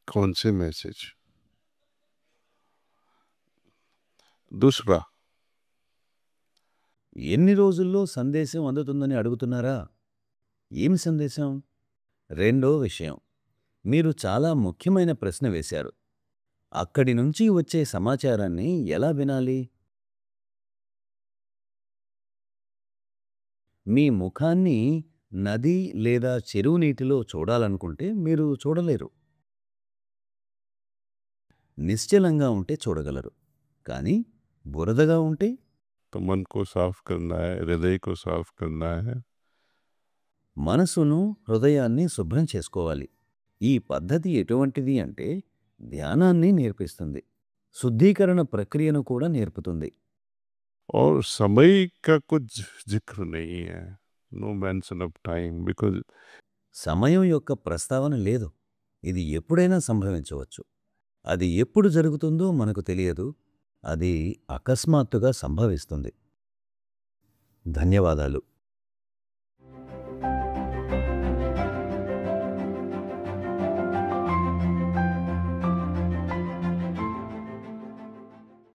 कौन से मैसेज। दूसरा, ఎన్ని రోజుల్లో సందేశం అందుతుందని అడుగుతున్నారా? ఏమి సందేశం? రెండో విషయం, మీరు చాలా ముఖ్యమైన ప్రశ్న వేశారు. అక్కడి నుంచి వచ్చే సమాచారాన్ని ఎలా వినాలి? మీ ముఖాన్ని నది లేదా చెరువు నీటిలో చూడాలనుకుంటే మీరు చూడలేరు. నిశ్చలంగా ఉంటే చూడగలరు. కానీ బురదగా ఉంటే तो मन को साफ करना है, हृदय को साफ करना है। మనసును, హృదయాన్ని శుభ్రం చేసుకోవాలి. ఈ పద్ధతి ఎటువంటిది అంటే ధ్యానాన్ని నేర్పిస్తుంది. శుద్ధీకరణ ప్రక్రియను కూడా నేర్పుతుంది. और समय का कुछ जिक्र नहीं है, no mention of time, because సమయం యొక్క ప్రస్తావన లేదు. ఇది ఎప్పుడైనా సంభవించవచ్చు. అది ఎప్పుడు జరుగుతుందో మనకు తెలియదు. అది అకస్మాత్తుగా సంభవిస్తుంది. ధన్యవాదాలు.